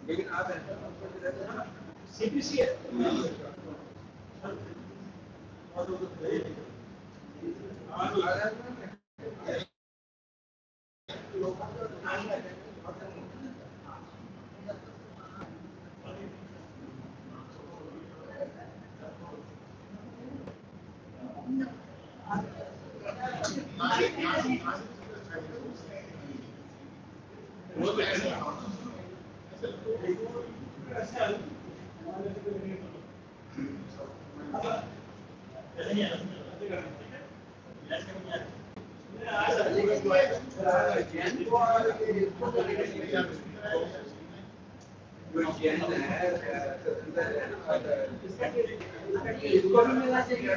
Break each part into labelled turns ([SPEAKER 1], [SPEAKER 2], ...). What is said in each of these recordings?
[SPEAKER 1] लेकिन आप सीबीसी है इसको भी मिलना चाहिए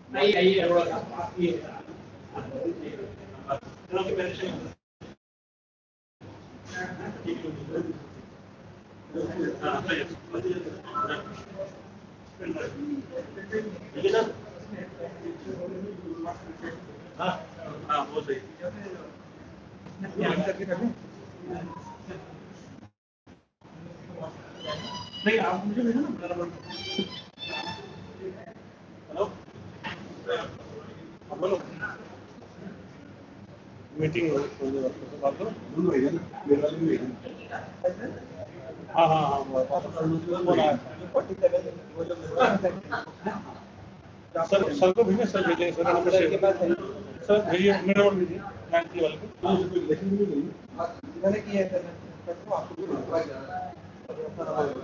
[SPEAKER 1] नहीं नहीं हाँ वो सही नहीं आप मुझे भेजो ना हेलो बोलो मीटिंग बात करो हाँ हाँ हाँ सर सर को भेजिए सर भेजिए सर नंबर के पास सर भेजिए मेरा नंबर भेजिए बैंक वाले को मैंने किया है सर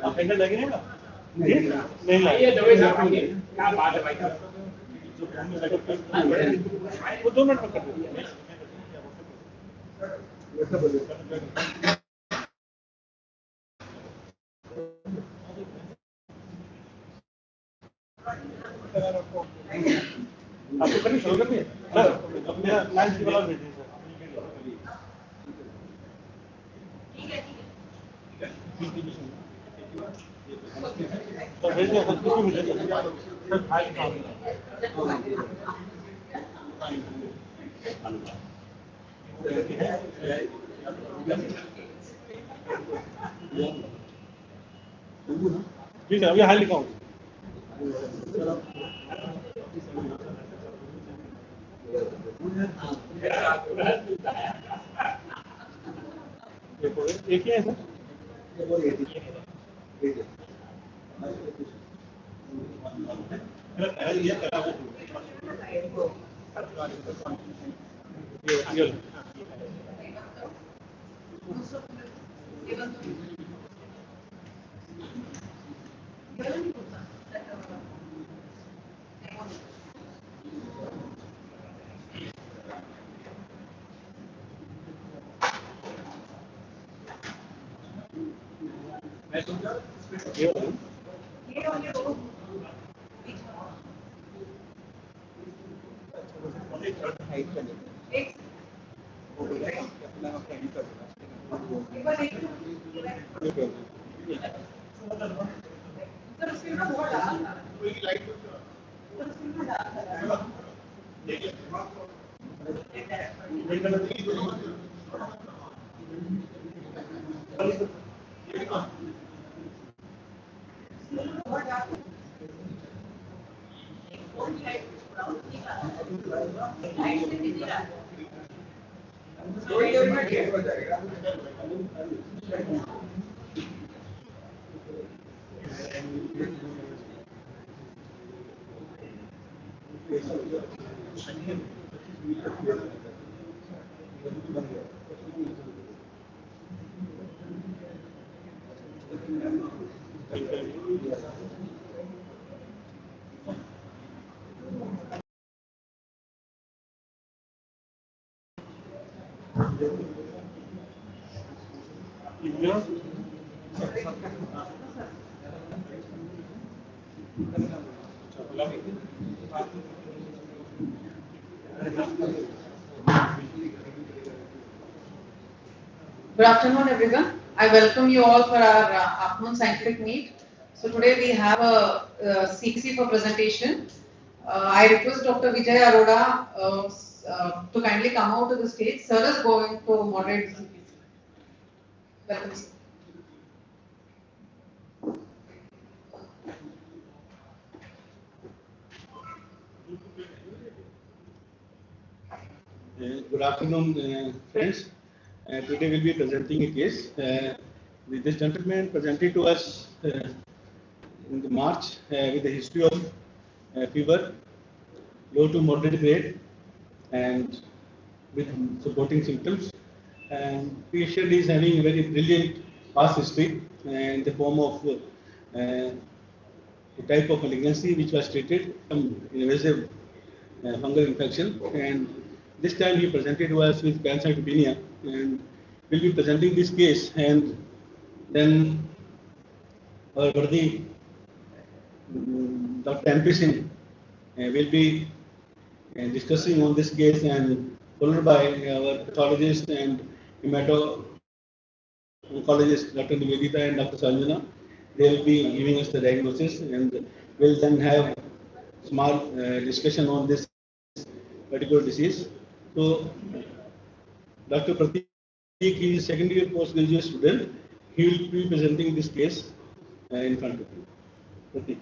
[SPEAKER 1] आप पेंशन लगे नहीं ना नहीं लाए क्या बात है भाई वो 2 मिनट में कर दीजिए आपको करनी शुरू करनी है सर अपने लाइन वाला भेजिए सर भेजिए सर किसको भेजिए सर फाइल काम जी सर अभी हाल लिखा हूँ एक ही है sir
[SPEAKER 2] Good afternoon, everyone. I welcome you all for our afternoon scientific meet. So today we have a CC for presentation. I request Dr. Vijay Arora to kindly come out to the stage. Sir is going to moderate the CPC. Welcome, sir.
[SPEAKER 3] Good afternoon, friends. Today we'll be presenting a case. This gentleman presented to us in the March with a history of fever, low to moderate grade, and with supporting symptoms. And patient is having a very brilliant past history in the form of a type of malignancy which was treated invasive fungal infection, and this time he presented to us with pancytopenia, and we'll be presenting this case, and then our worthy Dr. MP Singh will be discussing on this case, and followed by our pathologist and hemato-oncologist Dr. Nivedita and Dr. Sanjana. They will be giving us the diagnosis, and we'll then have small discussion on this particular disease. So, Dr. Pratik is second year postgraduate student. He will be presenting this case in front of you. Pratik.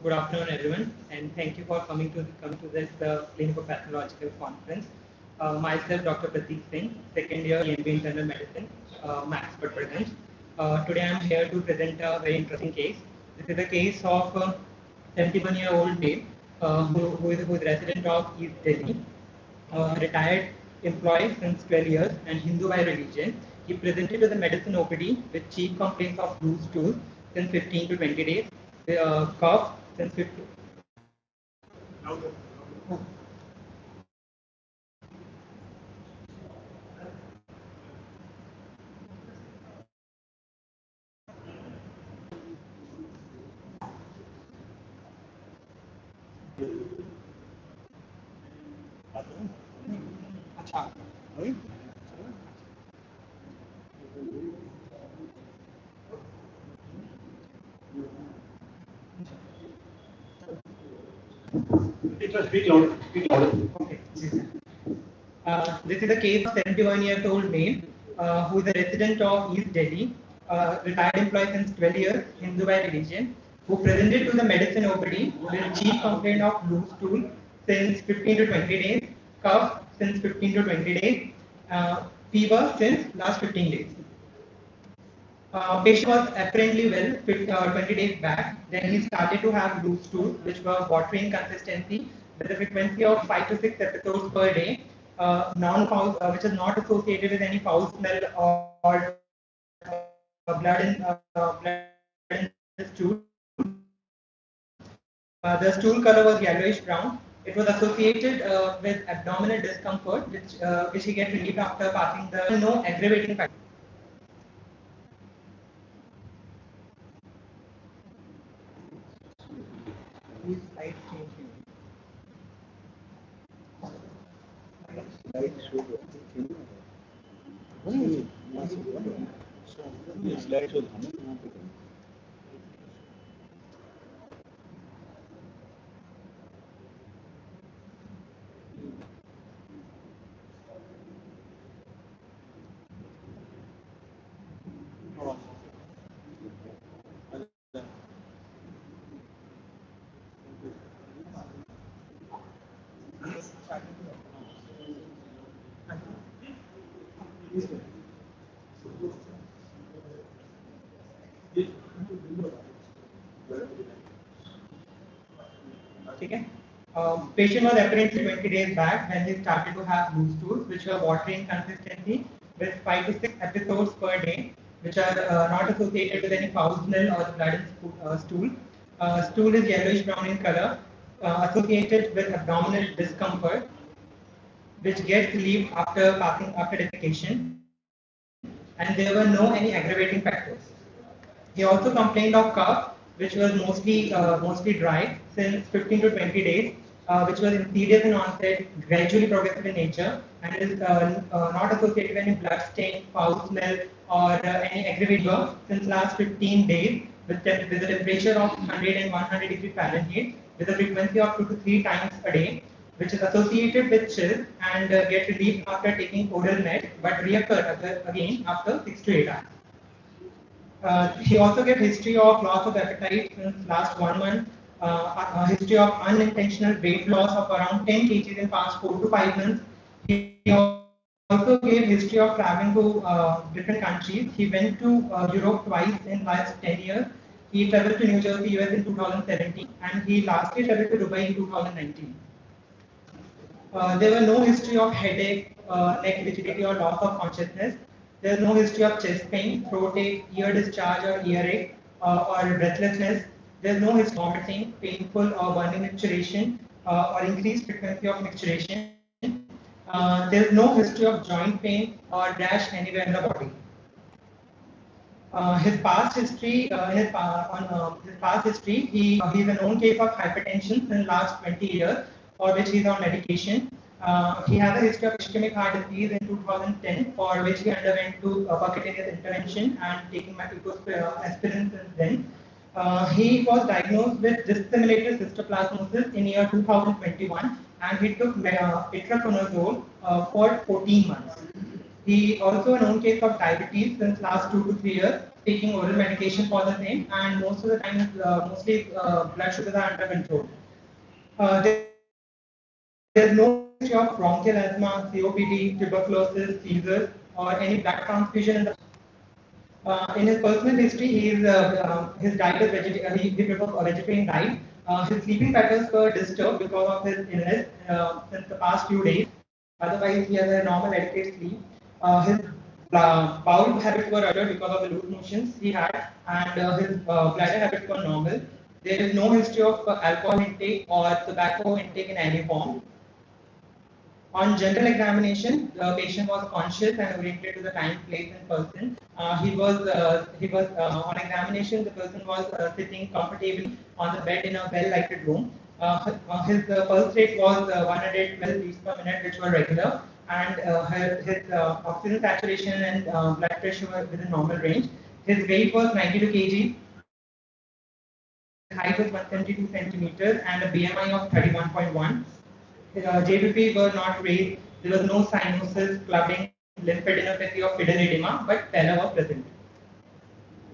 [SPEAKER 4] Good afternoon, everyone, and thank you for coming to this clinical pathological conference. Myself, Dr. Pratik Singh, second year EMB Internal Medicine, Max Patparganj. Today, I am here to present a very interesting case. This is a case of a 71-year-old male who is resident of East Delhi, retired employee since 12 years, and Hindu by religion. He presented to the medicine OPD with chief complaints of loose stool since 15 to 20 days. Cough since 50. अच्छा
[SPEAKER 1] Speak louder. Speak louder.
[SPEAKER 4] Okay. This is a case of 71-year-old male who is a resident of East Delhi, retired employee since 12 years, Hindu by religion, who presented to the medicine OPD with chief complaint of loose stool since 15 to 20 days, cough since 15 to 20 days, fever since last 15 days. Patient was apparently well 20 days back. Then he started to have loose stools, which were watery in consistency, with a frequency of 5 to 6 episodes per day, non-foul, which is not associated with any foul smell or blood in the stool. The stool color was yellowish brown. It was associated with abdominal discomfort, which he get relieved after passing the no aggravating factor. Please slide change. Okay. Patient was apparently 20 days back when he started to have loose stools, which were watery in consistency, with 5 to 6 episodes per day, which are not associated with any foul smell or blood in stool. Stool is yellowish brown in color, associated with abdominal discomfort, which gets relieved after defecation, and there were no any aggravating factors. He also complained of cough, which was mostly dry since 15 to 20 days, which was insidious in onset, gradually progressive in nature, and is not associated with any blood stain, foul smell, or any aggravated fever since last 15 days, with a temperature of 100 and 100 degrees Fahrenheit, with a frequency of 2 to 3 times a day, which is associated with chills and get relieved after taking oral meds, but reoccur again after 6 to 8 hours. He also gave history of loss of appetite since last 1 month, a history of unintentional weight loss of around 10 kgs in past 4 to 5 months. He also gave history of traveling to different countries. He went to Europe twice in last 10 years. He traveled to New Jersey, US in 2017, and he lastly traveled to Dubai in 2019. There were no history of headache, neck rigidity, or loss of consciousness. There is no history of chest pain, throat ache, ear discharge or earache, or breathlessness. There is no history of vomiting, painful or burning micturition, or increased frequency of micturition. There is no history of joint pain or rash anywhere in the body. His past history, his past history, he's a known case of hypertension in the last 20 years, for which he's on medication. He has a history of ischemic heart disease in 2010, for which he underwent percutaneous intervention and taking aspirin since then. He was diagnosed with disseminated cystoplasmosis in year 2021, and he took itraconazole for 14 months. He also a known case of diabetes since last 2 to 3 years, taking oral medication for the same, and most of the time, mostly blood sugars are under control. There's no history of bronchial asthma, COPD, tuberculosis, seizures, or any blood transfusion in his personal history, his diet is vegetarian. He prefers a vegetarian diet. His sleeping patterns were disturbed because of his illness since the past few days. Otherwise, he has a normal adequate sleep. His bowel habits were altered because of the loose motions he had, and his bladder habits were normal. There is no history of alcohol intake or tobacco intake in any form. On general examination, the patient was conscious and oriented to the time, place, and person. On examination. The person was sitting comfortably on the bed in a well-lighted room. His pulse rate was 112 beats per minute, which were regular, and his oxygen saturation and blood pressure were within normal range. His weight was 92 kg. His height was 172 centimeters, and a BMI of 31.1. JBP were not raised. There was no cyanosis, clubbing, lymphadenopathy, or fetal edema, but Pella was present.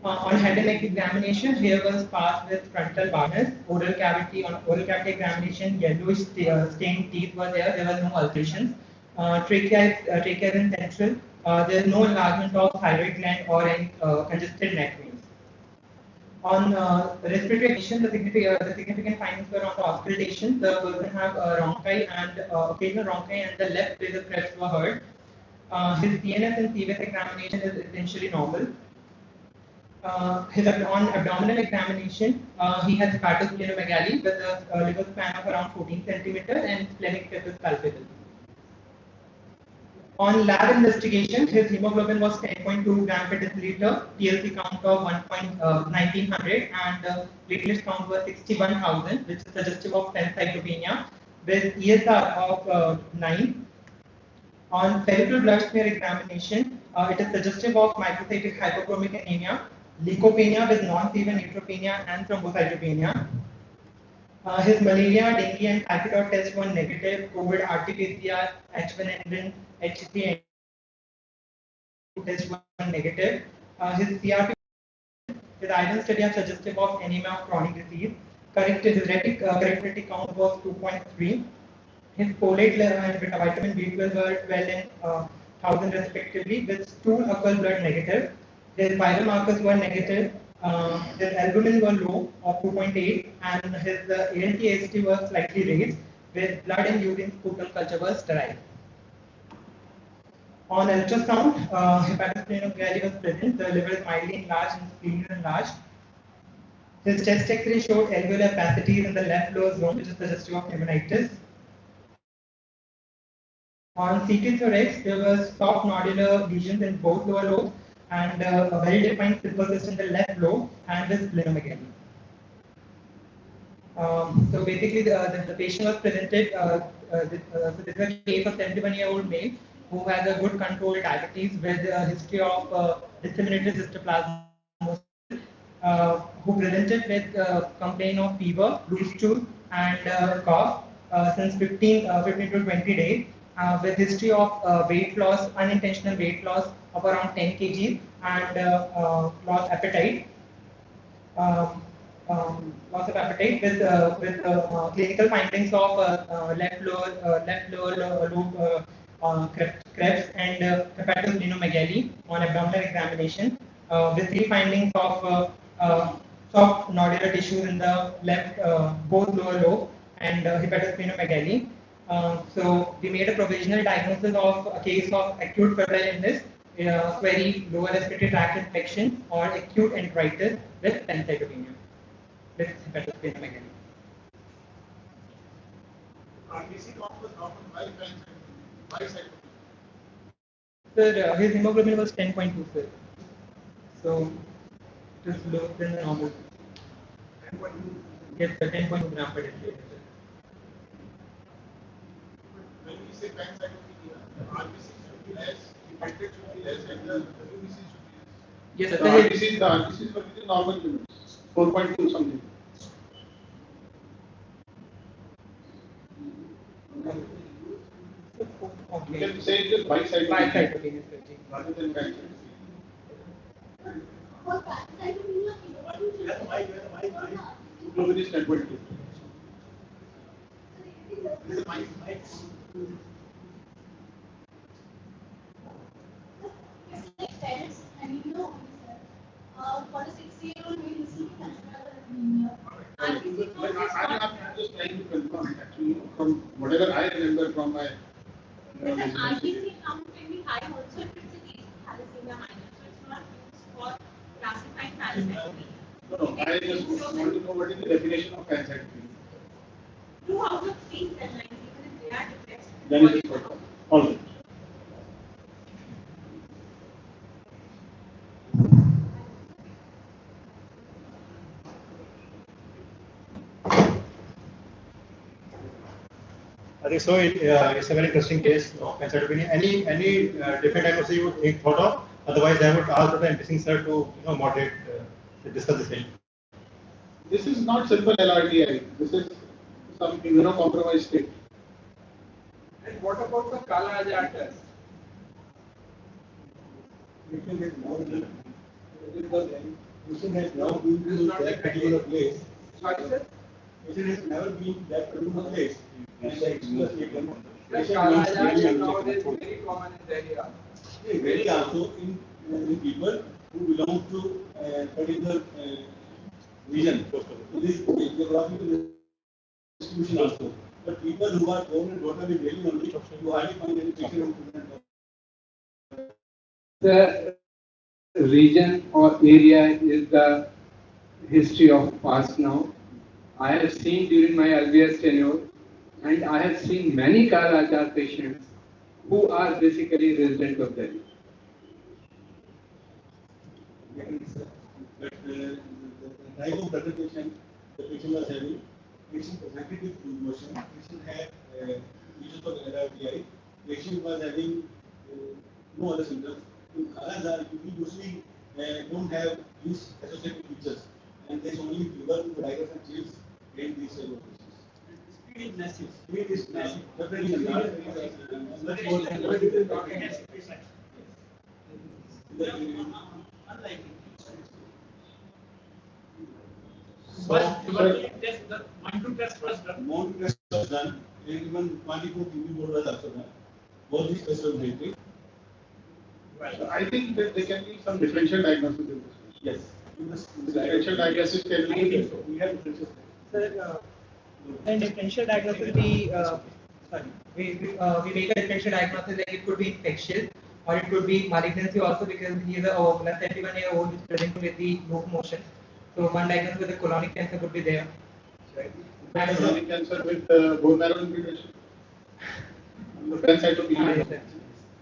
[SPEAKER 4] On head and neck examination, hair was passed with frontal baldness. Oral cavity examination, yellowish stained teeth were there. There were no ulcerations. Trachea is in central. There is no enlargement of thyroid gland or any congested neck veins. On respiratory condition, the significant findings were on the auscultation. The person had rhonchi and occasional rhonchi, and the left basal crests were heard. His CNS and CVS examination is essentially normal. On abdominal examination, he had hepatosplenomegaly with a liver span of around 14 centimeters and splenic sepsis palpable. On lab investigation, his hemoglobin was 10.2 gram per deciliter, TLC count of 1900, and platelets count was 61,000, which is suggestive of pancytopenia, with ESR of 9. On cerebral blood smear examination, it is suggestive of microcytic hypochromic anemia, leukopenia with non-fever neutropenia, and thrombocytopenia. His malaria, dengue, and typhoid tests were negative. COVID, RT-PCR, H1N1, H3 tests were negative. His CRP, his iron study are suggestive of anemia of chronic disease. His retic count was 2.3. His folate level and vitamin B12 were 12 and 1000 respectively, with stool occult blood negative. His viral markers were negative. His albumin were low of 2.8, and his ALT-AST was slightly raised, with blood and urine sputum culture was sterile. On ultrasound, hepatosplenomegaly was present. The liver is mildly enlarged and spleen is enlarged. His chest X-ray showed alveolar opacities in the left lower zone, which is suggestive of pneumonitis. On CT thorax, there were soft nodular lesions in both lower lobes. and a well-defined simple cyst in the left lobe and with splenomegaly. So basically, the patient was presented. So this is a case of 71-year-old male who has a good controlled diabetes with a history of disseminated histoplasmosis, who presented with complaint of fever, loose stool, and cough since 15 to 20 days, with history of weight loss, unintentional weight loss of around 10 kg, and lost appetite. Um, Loss of appetite with clinical findings of left lower lobe Krebs and hepatosplenomegaly on abdominal examination, with three findings of soft nodular tissues in the left both lower lobe and hepatosplenomegaly. So we made a provisional diagnosis of a case of acute febrile illness, query lower respiratory tract infection or acute enteritis with pancytopenia, with hepatosplenomegaly. Sir, his hemoglobin was 10.2, sir. So it is lower than the normal. Yes, sir, 10.2 gram per deciliter.
[SPEAKER 5] When we say pancytopenia, RBC should be less, platelet should be less, and the WBC should be less.
[SPEAKER 4] Yes, sir.
[SPEAKER 5] The RBCs were within normal limits, 4.2 something. You can say it is bicytopenia
[SPEAKER 4] Bicytopenia, sir.
[SPEAKER 5] rather than pancytopenia. Hemoglobin is 10.2.
[SPEAKER 6] Parents, and you know, for a 60-year-old male, is he considered anemia?
[SPEAKER 5] I'm just trying to confirm actually from whatever I remember from my
[SPEAKER 6] But the RBC count can be high also if it's a case of thalassemia minor, so it's not used for classifying thalassemia.
[SPEAKER 5] No, I just want to know what is the definition of pancytopenia.
[SPEAKER 6] 2 out of 3 cell lines, even if they are depressed.
[SPEAKER 5] Then it is what? All right.
[SPEAKER 1] I think so. It's a very interesting case of pancytopenia. Any different diagnosis you would thought of? Otherwise, I would ask the interesting sir to moderate to discuss this issue.
[SPEAKER 5] This is not simple LRTI. This is some immunocompromised state.
[SPEAKER 7] And what about the Kala-Azar test?
[SPEAKER 3] Patient has now been to that particular place.
[SPEAKER 7] Sorry, sir?
[SPEAKER 3] Patient has never been to that particular place. And the express taken.
[SPEAKER 7] The Kala-Azar is nowadays very common in the area.
[SPEAKER 3] Very also in people who belong to particular region. So this geographical distribution also. But people who are born and brought up in Delhi only, you hardly find any patient who present.
[SPEAKER 7] The region or area is the history of past now. I have seen during my LBS tenure, and I have seen many Kala-Azar patients who are basically resident of Delhi.
[SPEAKER 3] But the type of presentation the patient was having, patient presented with motion, patient had lesions of LRTI, patient was having no other symptoms. In Kala-Azar, we usually don't have these associated features, and there's only fever, the tigers and chills in these type of patients. Speed is massive. Speed is massive. Definitely not. Much more than what it is. Unlikely. One test was done, and even 24 TB board was also done. Both these tests were made.
[SPEAKER 5] So I think that there can be some differential diagnosis in this.
[SPEAKER 3] Yes.
[SPEAKER 5] Differential diagnosis can be.
[SPEAKER 3] We have differential.
[SPEAKER 4] Sir, in differential diagnosis, we make a differential diagnosis like it could be infectious or it could be malignancy also, because he is a 71-year-old who is presenting with the locomotion. So one diagnosis with the colonic cancer could be there.
[SPEAKER 5] Colonic cancer with bone marrow infiltration. Pancytopenia.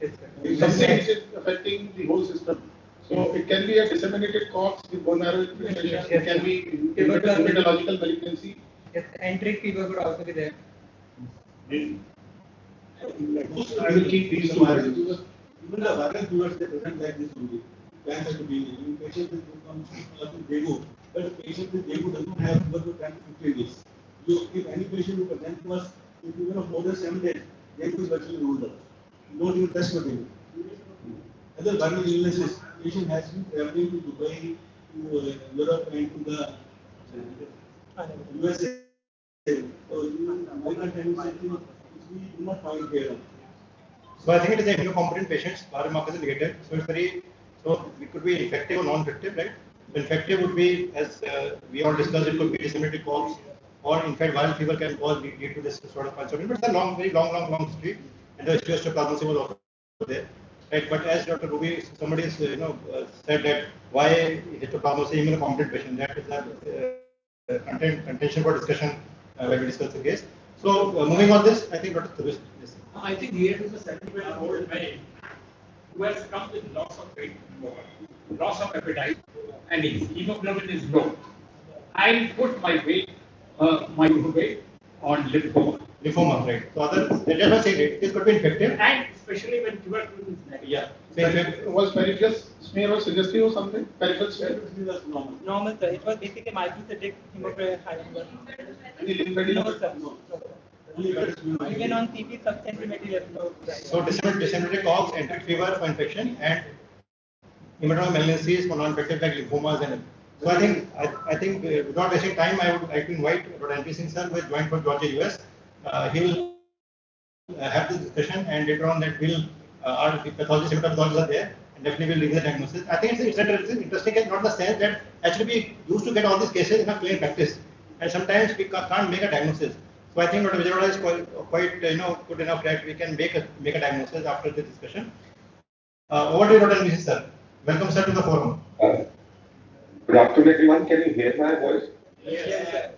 [SPEAKER 4] Yes, sir.
[SPEAKER 5] Something which is affecting the whole system. So it can be a disseminated COX with bone marrow infiltration.
[SPEAKER 4] Yes,
[SPEAKER 5] It can be hematological malignancy.
[SPEAKER 4] Yes, enteric fever could also be there.
[SPEAKER 3] I will keep these two viral fevers. Even the viral fevers, they present like this only. Pancytopenia. In patients with dengue, but patient with dengue does not have fever for 10 to 15 days. So if any patient who presents to us with fever of more than 7 days, dengue is virtually ruled out. You don't even test for dengue. Other viral illnesses, patient has been traveling to Dubai, to Europe, and to the USA. So you might not have something which we do not find here.
[SPEAKER 1] So I think it is a immunocompetent patients, our mark is negative. So it's very, so it could be infective or non-infective, right? So infective would be, as we all discussed, it could be disseminated coughs, or in fact viral fever can cause lead to this sort of consumption. But it's a long, very long history, and the osteoplasmosis was also there, right? But as Dr. Ruby, somebody has said that why histoplasmosis immunocompetent patient, that is a contention for discussion when we discuss the case. So moving on this, I think Dr. Thurus, yes.
[SPEAKER 8] I think here is a 75-year-old man who has come with loss of weight, loss of appetite, and his hemoglobin is low. I put my weight on lymphoma.
[SPEAKER 1] Lymphoma, right? So other, let us say it could be infective.
[SPEAKER 8] And especially when tuberculosis is negative.
[SPEAKER 1] Yeah. So
[SPEAKER 5] Was peripheral smear or suggestive or something? Peripheral smear?
[SPEAKER 4] Normal, sir. It was basically microcytic hemophilia.
[SPEAKER 3] Any lymphatic?
[SPEAKER 4] No, sir.
[SPEAKER 3] No.
[SPEAKER 4] No, sir.
[SPEAKER 3] Only that is
[SPEAKER 4] Even on CP substantive material. No,
[SPEAKER 1] So disseminated coughs, enteric fever for infection, and hematologic malignancies for non-infective like lymphomas and. So I think without wasting time, I would like to invite Dr. N.P. Singh sir, who is joined from Georgia, US. He will have this discussion, and later on that will our pathologists, symptomatologists are there, and definitely will give the diagnosis. I think it's an interesting case, not in the sense that actually we used to get all these cases in a clinical practice, and sometimes we can't make a diagnosis. So I think Dr. Vijayawada is quite good enough that we can make a diagnosis after this discussion. Over to you, Dr. N.P. sir. Welcome, sir, to the forum.
[SPEAKER 9] Good afternoon, everyone. Can you hear my voice?
[SPEAKER 1] Yes, sir.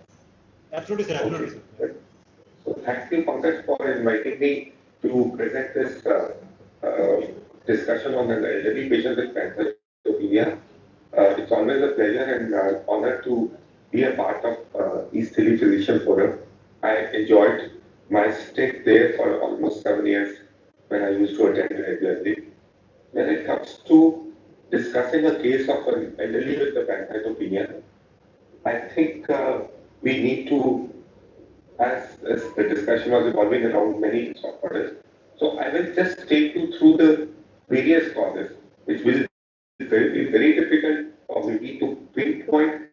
[SPEAKER 1] Absolutely, sir. Absolutely, sir.
[SPEAKER 9] So, thank you, Pankaj, for inviting me to present this discussion on an elderly patient with pancytopenia. It's always a pleasure and honor to be a part of East Delhi Physician Forum. I enjoyed my stay there for almost 7 years when I used to attend regularly. When it comes to discussing a case of an elderly with the pancytopenia, I think we need to, as the discussion was evolving around many disorders, so I will just take you through the various causes, which will be very difficult for me to pinpoint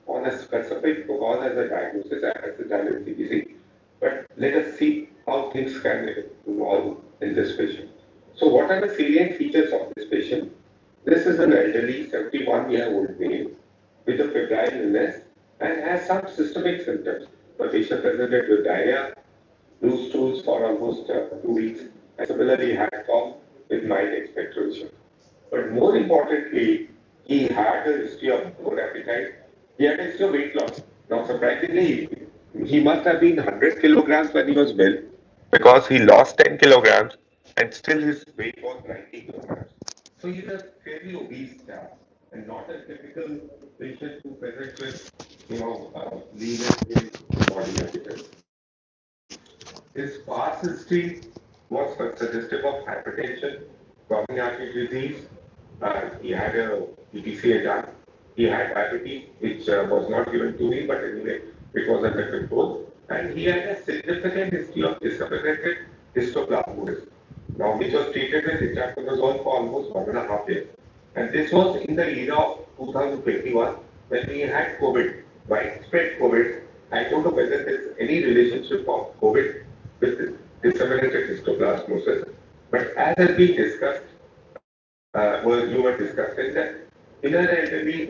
[SPEAKER 9] on a specific cause as a diagnosis as a done in CBC. But let us see how things can evolve in this patient. So what are the salient features of this patient? This is an elderly 71-year-old male with a febrile illness and has some systemic symptoms. The patient presented with diarrhea, loose stools for almost 2 weeks, and similarly had cough with mild expectoration. But more importantly, he had a history of poor appetite. He had a history of weight loss. Now, surprisingly, he must have been 100 kilograms when he was built because he lost 10 kilograms and still his weight was 90 kilograms. So he's a fairly obese chap and not a typical patient who presents with, lean and body appetite. His past history was suggestive of hypertension, coronary artery disease. He had a PTCA done. He had diabetes, which was not given to me, but anyway, it was under control. And he had a significant history of disseminated histoplasmosis. Now, which was treated with itraconazole for almost 1.5 years. And this was in the era of 2021 when we had COVID, widespread COVID. I don't know whether there's any relationship of COVID with disseminated histoplasmosis. But as has been discussed, you were discussing that in an elderly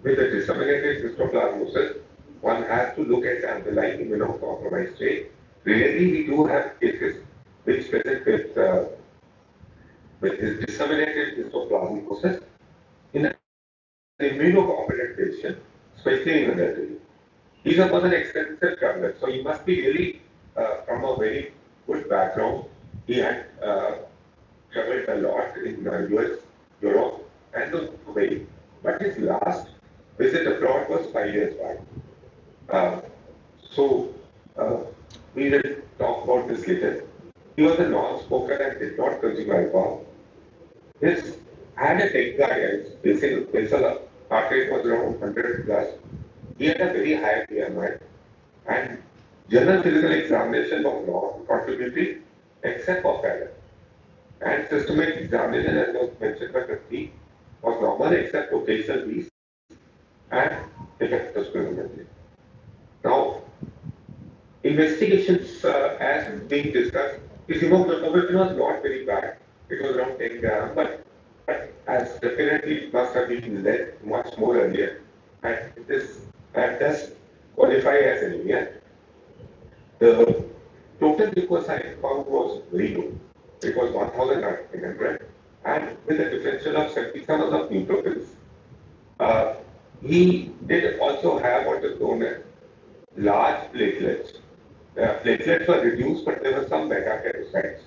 [SPEAKER 9] with a disseminated histoplasmosis, one has to look at the underlying immunocompromised state. Rarely we do have cases which present with this disseminated histoplasmosis in an immunocompetent patient, especially in an elderly. He's a person extensive traveler, so he must be really from a very good background. He had traveled a lot in US, Europe and to Kuwait. But his last visit abroad was 5 years back. Uh, so we will talk about this later. He was a non-smoker and did not consume alcohol. His had a tech guy, basal heart rate was around 100 plus. He had a very high BMI and general physical examination was not contributory except for failure. And systematic examination, as was mentioned by Pratik, was normal except occasional weeks and effective spirometry. Now, investigations as being discussed, his hemoglobin was not very bad. It was around 10 grams, but as definitely it must have been led much more earlier. And this does qualify as anemia. The total leukocyte count was very low. It was 1,900 and with a differential of 77 of neutrophils. He did also have what is known as large platelets. Platelets were reduced, but there were some megakaryocytes.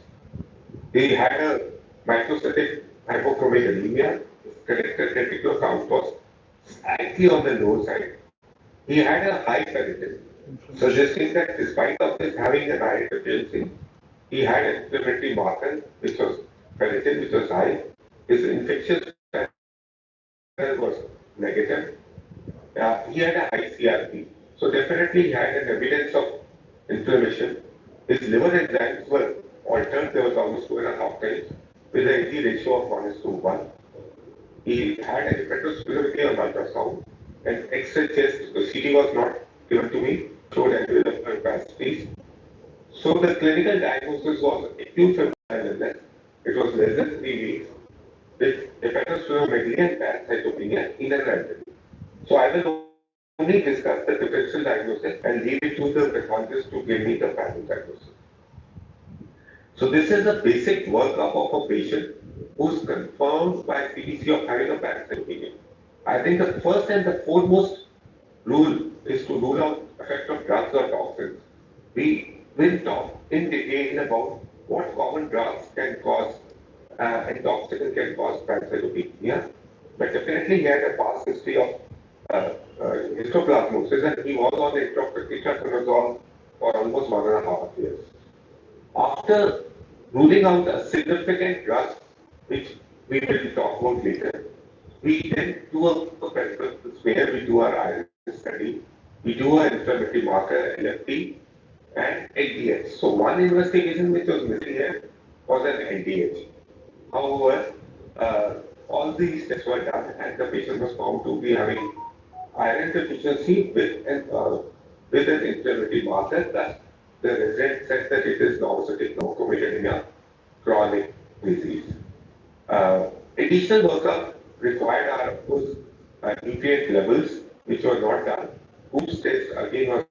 [SPEAKER 9] He had a microcytic hypochromic anemia. His collected reticular count was slightly on the low side. He had a high ferritin, suggesting that despite of this having an iron deficiency, he had an inflammatory marker, which was ferritin, which was high. His infectious was negative. He had a high CRP. So definitely he had an evidence of inflammation. His liver enzymes were altered. There was almost 2.5 times with an AG ratio of 1:1. He had a hepatospirometry on ultrasound and X-ray chest. The CT was not given to me. Showed angular capacities. So the clinical diagnosis was acute febrile illness. It was less than 3 weeks with hepatosplenomegaly and pancytopenia in a abdomen. So I will only discuss the differential diagnosis and leave it to the pathologist to give me the final diagnosis. So this is the basic workup of a patient who is confirmed by CBC of having a pancytopenia. I think the first and the foremost rule is to rule out effect of drugs or toxins. We will talk in detail about what common drugs can cause and toxins can cause pancytopenia. But definitely he had a past history of histoplasmosis and he was on the itraconazole for almost 1.5 years. After ruling out a significant drug, which we will talk about later, we then do a practical where we do our iron study, we do an inflammatory marker LFT and LDH. So one investigation which was missing here was an LDH. However, all these tests were done and the patient was found to be having iron deficiency with an inflammatory marker. Thus, the result said that it is novocytic noncomatonemia chronic disease. Additional workup required are, of course, nutrient levels, which were not done. Food tests again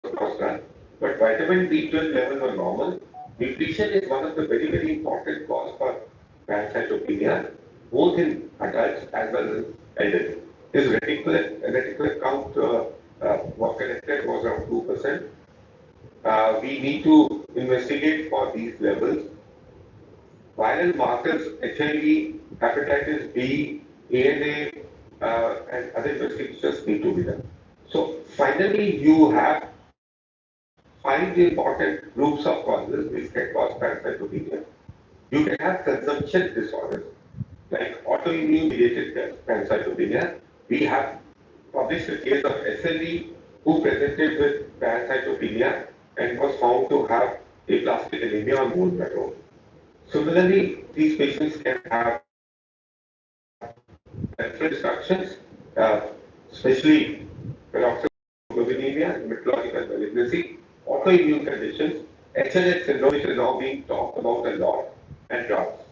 [SPEAKER 9] was done, but vitamin B12 levels were normal. Nutrition is one of the very, very important cause for pancytopenia, both in adults as well as elderly. His reticular count was collected was around 2%. We need to investigate for these levels. Viral markers, HIV, hepatitis B, ANA, and other investigations need to be done. So finally, you have 5 important groups of causes which can cause pancytopenia. You can have consumption disorders like autoimmune mediated pancytopenia. We have published a case of SLE who presented with pancytopenia and was found to have aplastic anemia on bone marrow. Similarly, these patients can have peripheral destructions, especially peroxisomia, hematological malignancy, autoimmune conditions, HLH syndrome, which is now being talked about a lot, and drugs.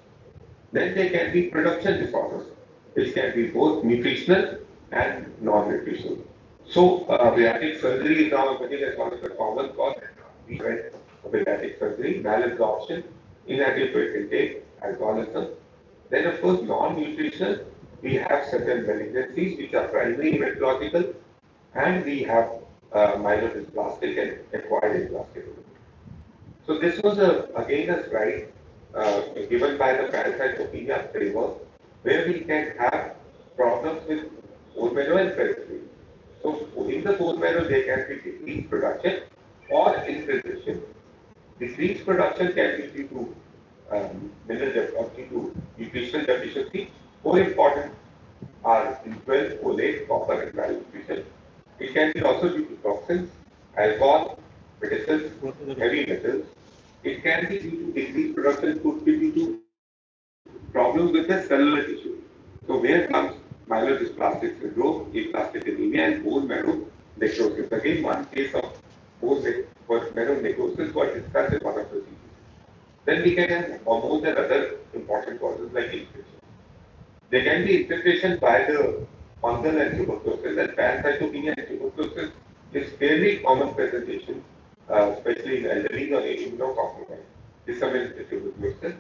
[SPEAKER 9] Then there can be production disorders, which can be both nutritional and non-nutritional. So, bariatric surgery is now emerging as one of the common causes. We went for bariatric surgery, malabsorption, inadequate intake, alcoholism. Then, of course, non-nutritional, we have certain malignancies which are primarily hematological, and we have myelodysplastic and acquired dysplastic. So this was again a slide given by the pancytopenia framework. where we can have problems with bone marrow and periphery. So in the bone marrow, there can be decreased production or infiltration. Decreased production can be due to or due to nutritional deficiency. More important are B12, folate, copper, and malnutrition. It can be also due to toxins, alcohol, medicines, heavy metals. It can be due to decreased production, could be due to problems with the cellular tissue. So where comes myelodysplastic syndrome, aplastic anemia, and bone marrow necrosis? Again, one case of bone marrow necrosis was discussed in one of the series. Then we can have hormones and other important causes like infection. They can be infiltration by the fungal and tuberculosis, and pancytopenia and tuberculosis is fairly common presentation, especially in elderly or immunocompromised. Disseminated tuberculosis.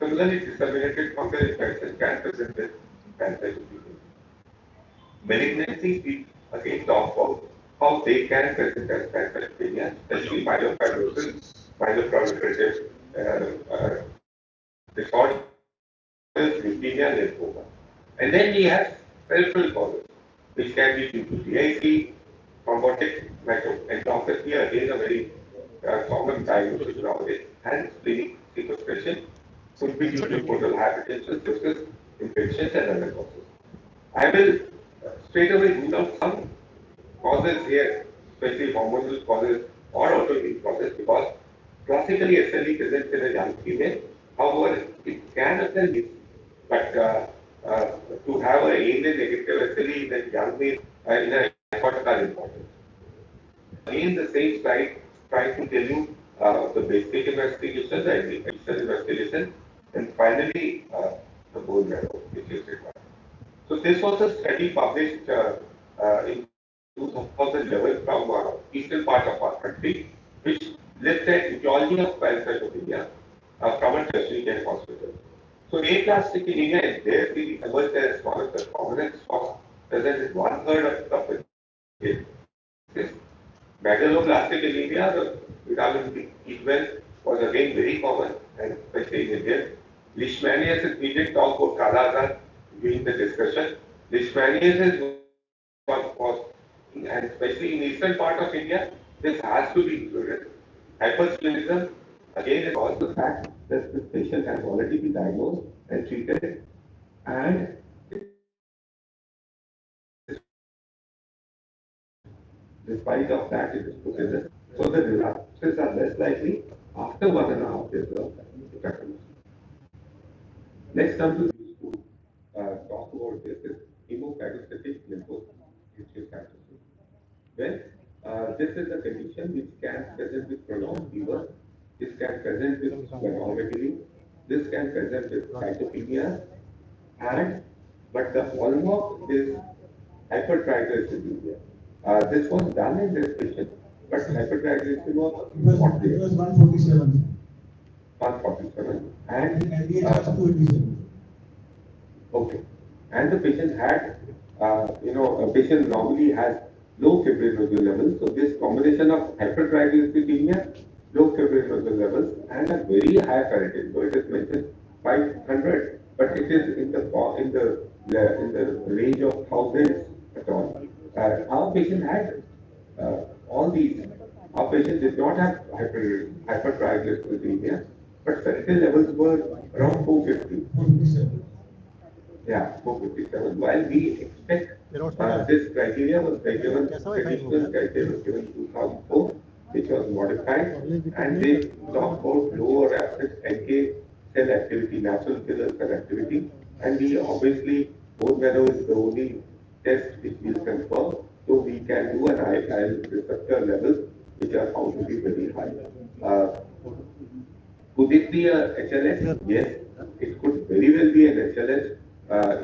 [SPEAKER 9] Similarly, disseminated fungal infection can present with pancytopenia. Malignancies, we again talk about how they can present as pancytopenia, especially myelofibrosis, myeloproliferative disorders, leukemia, lymphoma. And then we have peripheral causes, which can be due to DIC, thrombotic enteropathy, again a very common diagnosis nowadays, and splenic sequestration, could be due to portal hypertension, sepsis, infections, and other causes. I will straight away rule out some causes here, especially hormonal causes or autoimmune causes, because classically SLE presents in a young female. However, it can occur, but to have a ANA negative SLE in a young male in a hypothesis are important. Again, the same slide trying to tell you the basic investigation, the initial investigation, and finally the bone marrow, which is required. So this was a study published in 2011 from eastern part of our country, which looked at etiology of pancytopenia from a tertiary care hospital. So aplastic anemia is there, we emerged as one of the commonest causes, present in 1/3 of the cases. Megaloblastic anemia, the vitamin B12 was again very common, and especially in India. Leishmaniasis, we did talk about Kala Azar during the discussion. Leishmaniasis was caused, and especially in eastern part of India, this has to be included. Hypersplenism, again, is also the fact that this patient has already been diagnosed and treated, and despite of that, it is considered. So the relapses are less likely after 1.5 years of therapy. Next, come to talk about this is hemophagocytic lymphohistiocytosis. Well, this is a condition which can present with prolonged fever. This can present with splenomegaly. This can present with cytopenia, and but the hallmark is hypertriglyceridemia. This was done in this patient, but hypertriglyceridemia was not there.
[SPEAKER 5] It was 147.
[SPEAKER 9] 147. And
[SPEAKER 5] LDH was 287.
[SPEAKER 9] okay. And the patient had, a patient normally has low fibrinogen levels. So this combination of hypertriglyceridemia, low fibrinogen levels, and a very high ferritin. So it is mentioned 500, but it is in the range of thousands at all. Our patient had all these. Our patient did not have hypertriglyceridemia, but ferritin levels were around 450.
[SPEAKER 5] 457.
[SPEAKER 9] Yeah, 457. While we expect this criteria was given, additional criteria was given in 2004, which was modified, and they talk about low or absent NK cell activity, natural killer cell activity, and we obviously, bone marrow is the only test which will confirm, so we can do an IL receptor levels which are found to be very high. Could it be a HLH? Yes, it could very well be an HLH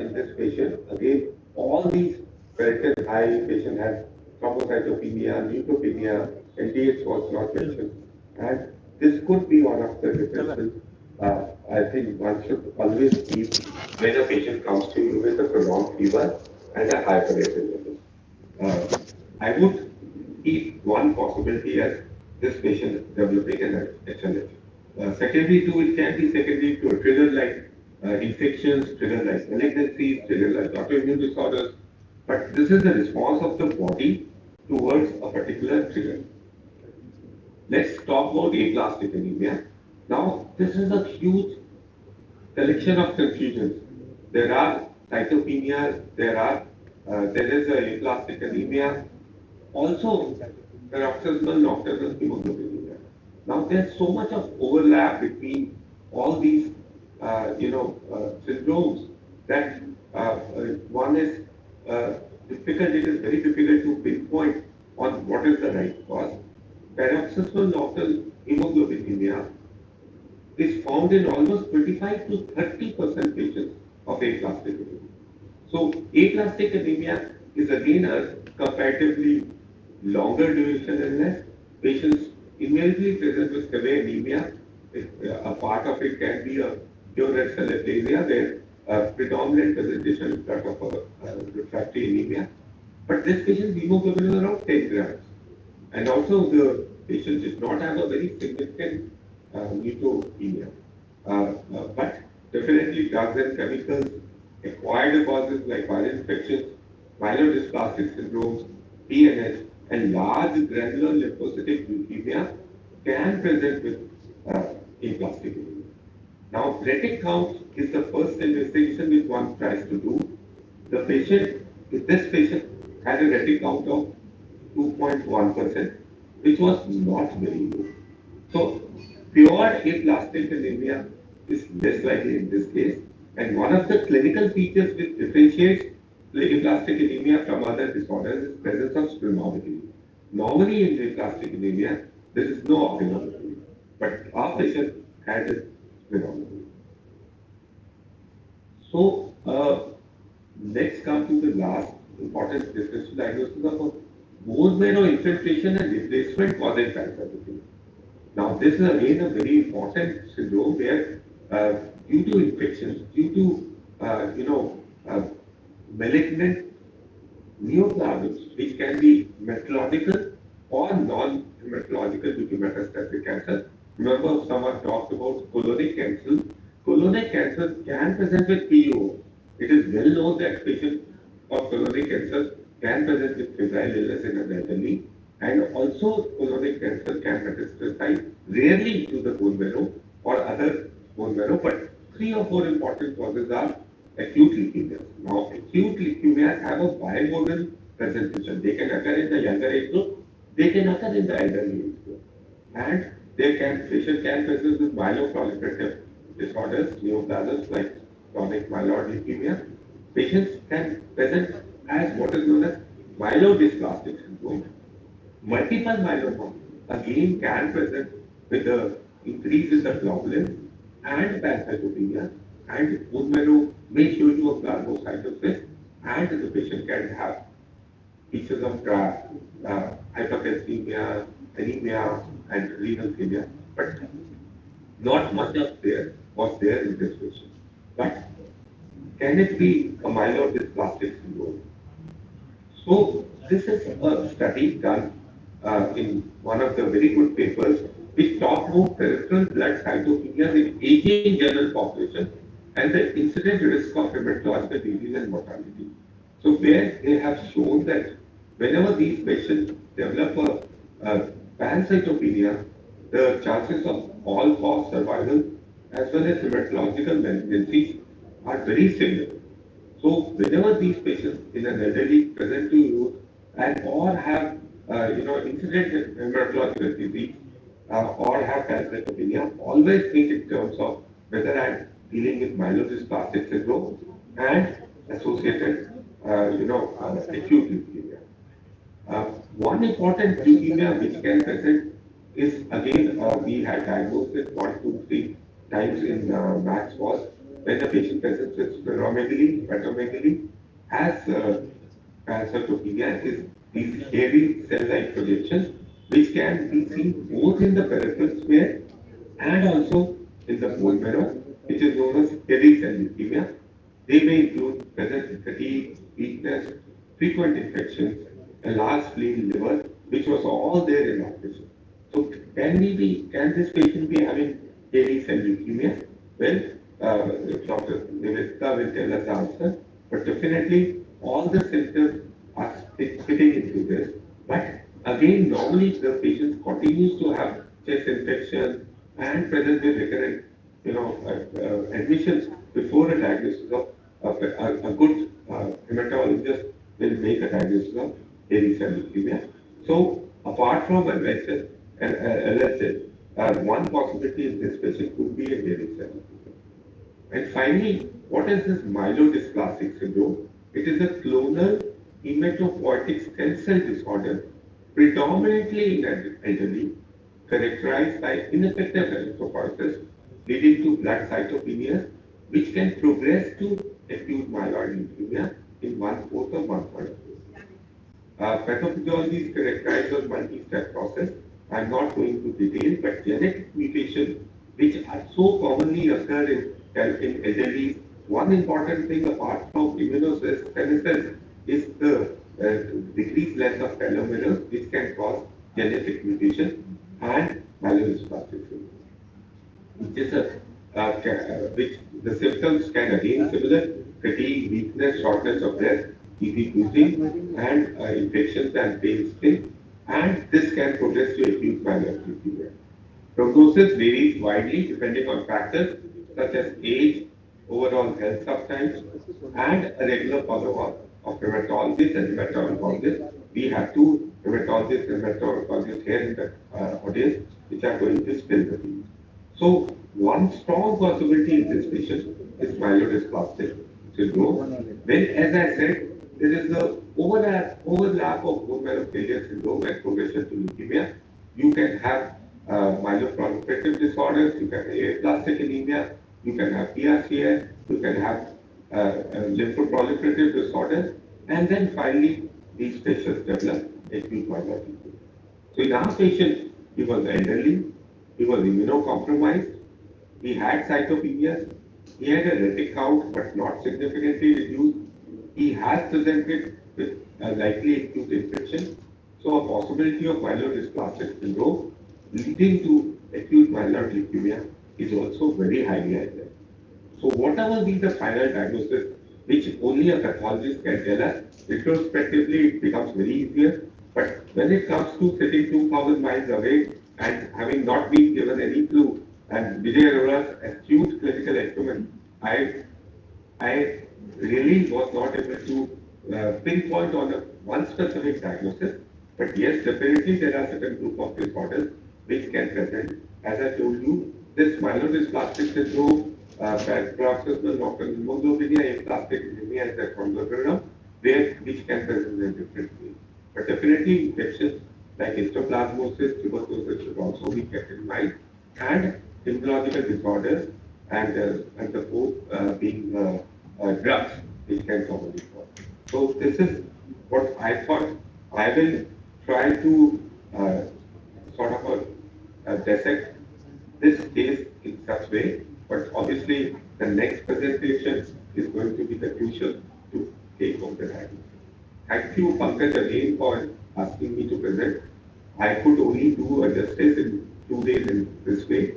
[SPEAKER 9] in this patient. Again, all these ferritin high patient has thrombocytopenia, neutropenia, LDH was not mentioned, and this could be one of the differences. I think one should always keep when a patient comes to you with a prolonged fever and a high ferritin level. I would keep one possibility as this patient developing an HLH. Secondary to it can be secondary to a trigger like infections, trigger like malignancies, trigger like autoimmune disorders. But this is the response of the body towards a particular trigger. Let's talk about aplastic anemia. Now, this is a huge collection of confusions. There are cytopenias, there is a aplastic anemia, also paroxysmal nocturnal hemoglobinuria. Now, there's so much of overlap between all these, syndromes that one is difficult. It is very difficult to pinpoint on what is the right cause. Paroxysmal nocturnal hemoglobinuria is found in almost 25 to 30% patients of aplastic anemia. So aplastic anemia is again a comparatively longer duration illness. Patients invariably present with severe anemia. A part of it can be a pure red cell aplasia, where predominant presentation is that of a refractory anemia. But this patient's hemoglobin is around 10 grams. And also the patient did not have a very significant neutropenia. But definitely drugs and chemicals, acquired causes like viral infections, myelodysplastic syndromes, PNS, and large granular lymphocytic leukemia can present with aplastic anemia. Now, retic count is the first investigation which one tries to do. The patient, this patient had a retic count of 2.1%, which was not very low. So, pure aplastic anemia is less likely in this case. And one of the clinical features which differentiates aplastic anemia from other disorders is presence of splenomegaly. Normally in aplastic anemia, there is no splenomegaly, but our patient had splenomegaly. So, let's come to the last important differential diagnosis of bone marrow infiltration and replacement causing pancytopenia. Now, this is again a very important syndrome where, due to infections, due to malignant neoplasms, which can be hematological or non-hematological due to metastatic cancer. Remember, someone talked about colonic cancer. Colonic cancer can present with PO. It is well known that patients of colonic cancer can present with febrile illness in an elderly, and also colonic cancer can metastasize rarely to the bone marrow or other bone marrow, but 3 or 4 important causes are acute leukemias. Now, acute leukemias have a bimodal presentation. They can occur in the younger age group, they can occur in the elderly age group, and patient can present with myeloproliferative disorders, neoplasms like chronic myeloid leukemia. Patients can present as what is known as myelodysplastic syndrome. Multiple myeloma again can present with the increase in the globulin and pancytopenia, and bone marrow may show you a plasmacytosis, and the patient can have features of hypercalcemia, anemia, and renal failure, but not much of there was there in this patient. But can it be a myelodysplastic syndrome? So this is a study done in one of the very good papers which talk about peripheral blood cytopenias in aging general population and the incident risk of hematological disease and mortality. So where they have shown that whenever these patients develop a pancytopenia, the chances of all-cause survival as well as hematological malignancies are very similar. So whenever these patients in an elderly present to you and or have incident hematological disease or have pancytopenia, always think in terms of whether I'm dealing with myelodysplastic syndrome and associated acute leukemia. One important leukemia which can present is again we had diagnosed it 1, 2, 3 times in MAX was when the patient presents with splenomegaly, hepatomegaly, has pancytopenia, is these heavy cell-like projections which can be seen both in the peripheral sphere and also in the bone marrow, which is known as heavy cell leukemia. They may include present fatigue, weakness, frequent infections, a large spleen, liver, which was all there in that patient. So can this patient be having heavy cell leukemia? Well, Dr. Nivedita will tell us the answer, but definitely all the symptoms are fitting into this. But again, normally the patient continues to have chest infection and present with recurrent, admissions before a diagnosis of a good hematologist will make a diagnosis of hairy cell leukemia. So apart from LSS and LSS, one possibility in this patient could be a hairy cell leukemia. And finally, what is this myelodysplastic syndrome? It is a clonal hematopoietic stem cell disorder, predominantly in elderly, characterized by ineffective erythropoiesis, leading to blood cytopenias, which can progress to acute myeloid leukemia in 1/4 or 1/3 of this. Pathophysiology is characterized as multi-step process. I'm not going into detail, but genetic mutations which are so commonly occur in elderly. One important thing apart from immunosenescence is the decreased length of telomeres, which can cause genetic mutation and myelodysplastic syndrome, which is which the symptoms can again similar fatigue, weakness, shortness of breath, easy breathing, and infections and pale skin, and this can progress to acute myeloid leukemia. Prognosis varies widely depending on factors such as age, overall health subtypes, and a regular follow-up of rheumatologists and hematologists. We have two rheumatologists and hematologists here in the audience, which are going to spill the tea. So, one strong possibility in this patient is myelodysplastic syndrome. Then, as I said, there is the overlap of bone marrow failure syndrome and progression to leukemia. You can have myeloproliferative disorders, you can have aplastic anemia, you can have PRCS, you can have lymphoproliferative disorders, and then finally these patients develop acute myeloid leukemia. So in our patient, he was elderly, he was immunocompromised, he had cytopenias, he had a retic count but not significantly reduced, he has presented with a likely acute infection, so a possibility of myelodysplastic syndrome leading to acute myeloid leukemia is also very highly likely. So whatever be the final diagnosis, which only a pathologist can tell us, retrospectively it becomes very easier. But when it comes to sitting 2,000 miles away and having not been given any clue, and Vijay Arora's acute clinical acumen, I really was not able to pinpoint on one specific diagnosis. But yes, definitely there are certain group of disorders which can present. As I told you, this myelodysplastic syndrome, paroxysmal nocturnal hemoglobinuria, aplastic anemia is a chondrogram, which can present in different ways. But definitely infections like histoplasmosis, tuberculosis should also be kept in mind, and immunological disorders, and the fourth being drugs, which can commonly cause. So this is what I thought. I will try to sort of dissect this case in such way, but obviously the next presentation is going to be the crucial to take over the diagnosis. Thank you, Pankaj, again for asking me to present. I could only do a justice in 2 days in this way,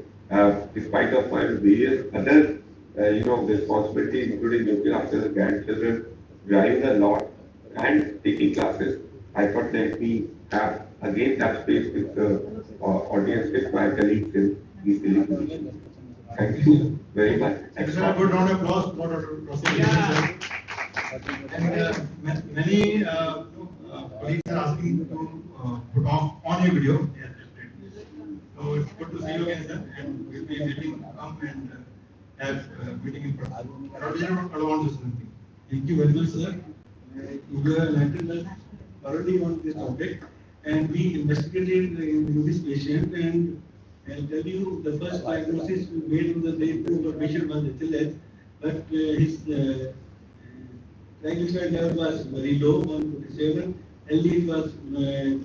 [SPEAKER 9] despite of my various other responsibilities, including looking after the grandchildren, driving a lot, and taking classes. I thought let me have again touch base with the audience, with my colleagues in these televisions. Thank you very much.
[SPEAKER 1] Thank you, sir. A good round of applause for Dr. Rossi. And many colleagues are asking to talk on your video. Yes, definitely. So it's good to see you again, sir. And we'll be meeting, come and have meeting in person.
[SPEAKER 3] Thank you very much, sir. You have enlightened us thoroughly on this topic, and we investigated in this patient, and I'll tell you the first diagnosis we made on the day 2 the patient was HLH, but his triglyceride level was very low, 147, LDL was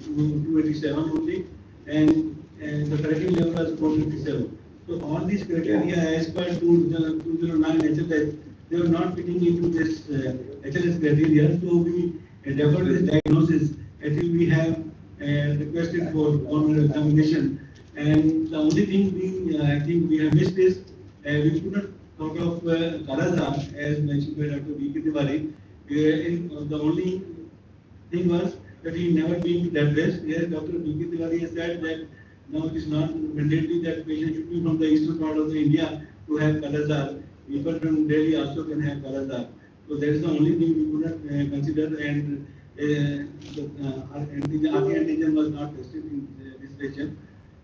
[SPEAKER 3] 287 only, and the ferritin level was 457. So all these criteria as per 209 HLH, they were not fitting into this HLS criteria, so we deferred this diagnosis until we have requested for formal examination. And the only thing I think we have missed is we could not sort of Kalaza, as mentioned by Dr. B.K. Tiwari. The only thing was that he never been to that place. Yes, Dr. B.K. Tiwari has said that now it is not mandatory that patient should be from the eastern part of the India to have Kalazar. People from Delhi also can have Kalazar. So that is the only thing we could not consider, and the antigen was not tested in this patient.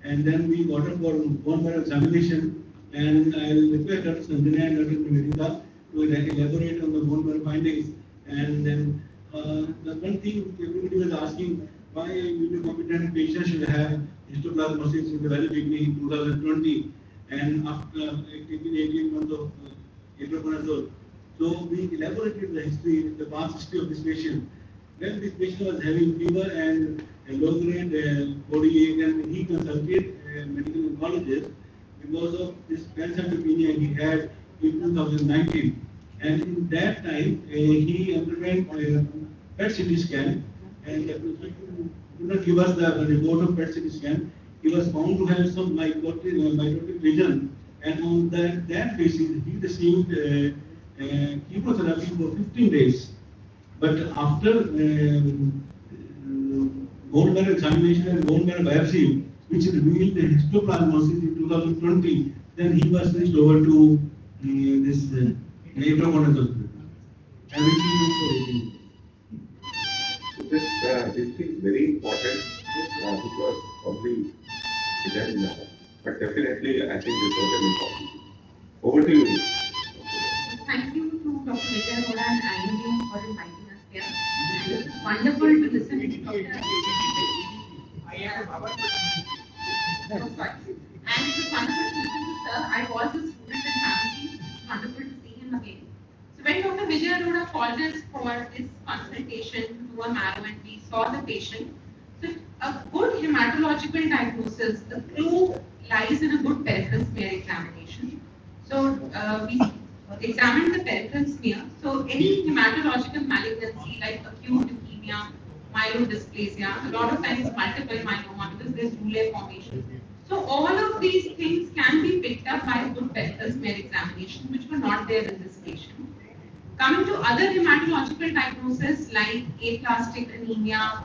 [SPEAKER 3] And then we got up for bone marrow examination, and I will request Dr. Sanjana and Dr. Nivedita to elaborate on the bone marrow findings. And then the one thing everybody was asking, why immunocompetent patients should have histoplasmosis in the very beginning in 2020, and after taking 18 months of ibuprofen. So we elaborated the history, the past history of this patient. When this patient was having fever and a low-grade body ache, and he consulted a medical oncologist because of this pancytopenia he had in 2019. And in that time, he underwent a PET CT scan, and he could not give us the report of PET CT scan. He was found to have some mitotic lesion, and on that basis, he received chemotherapy for 15 days. But after bone marrow examination and bone marrow biopsy, which revealed the histoplasmosis in 2020, then he was switched over to this ibuprofen, and which he took for 18 days.
[SPEAKER 9] This is very important because probably but definitely I think this was very important. Over to you.
[SPEAKER 6] Thank you to Dr. Vijay Arora and IMD for inviting us here. It is wonderful to listen to Dr. And it was wonderful to listen to Sir. I was a student in pharmacy. It's wonderful to see him again. So when Dr. Vijay Arora called us for this consultation to do a marrow and we saw the patient, so a good hematological diagnosis, the clue lies in a good peripheral smear examination. So we examined the peripheral smear. So any hematological malignancy like acute leukemia, myelodysplasia, a lot of times multiple myeloma because there's Roulet formation. So all of these things can be picked up by a good peripheral smear examination, which were not there in this patient. Coming to other hematological diagnoses like aplastic anemia,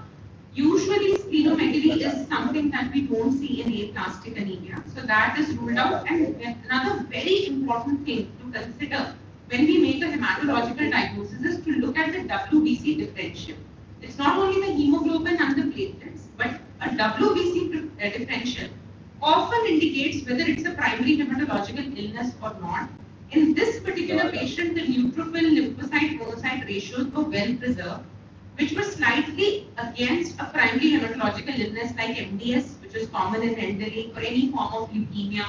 [SPEAKER 6] usually splenomegaly is something that we don't see in aplastic anemia. So that is ruled out. And another very important thing to consider when we make a hematological diagnosis is to look at the WBC differential. It's not only the hemoglobin and the platelets, but a WBC differential often indicates whether it's a primary hematological illness or not. In this particular patient, the neutrophil lymphocyte monocyte ratios were well preserved, which was slightly against a primary hematological illness like MDS, which is common in elderly, or any form of leukemia.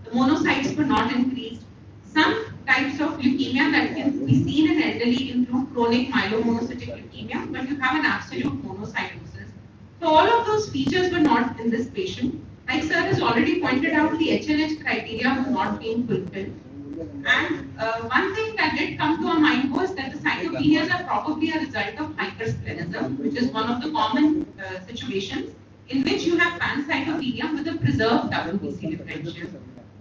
[SPEAKER 6] The monocytes were not increased. Some types of leukemia that can be seen in elderly include chronic myelomonocytic leukemia, but you have an absolute monocytosis. So all of those features were not in this patient. Like Sir has already pointed out, the HLH criteria was not being fulfilled. And one thing that did come to our mind was that the cytopenias are probably a result of hypersplenism, which is one of the common situations in which you have pancytopenia with a preserved WBC differential.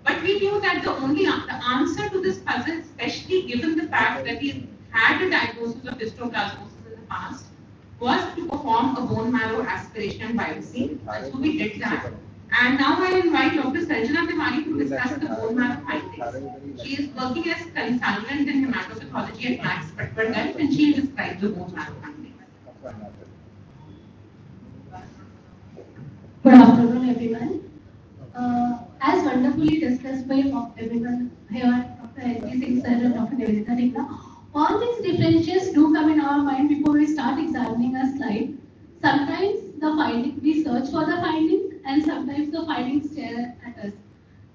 [SPEAKER 6] But we knew that the answer to this puzzle, especially given the fact that he had a diagnosis of histoplasmosis in the past, was to perform a bone marrow aspiration biopsy. So we did that. And now I invite Dr. Sanjana Tiwari to discuss the bone marrow findings. She is working as consultant in hematopathology at Max Patparganj, and she will describe the bone marrow findings.
[SPEAKER 10] Good afternoon, everyone. As wonderfully discussed by everyone here, Dr. N.P. Singh sir and Dr. Nivedita Tikla, all these differentials do come in our mind before we start examining a slide. Sometimes the findings, we search for the findings, and sometimes the findings stare at us.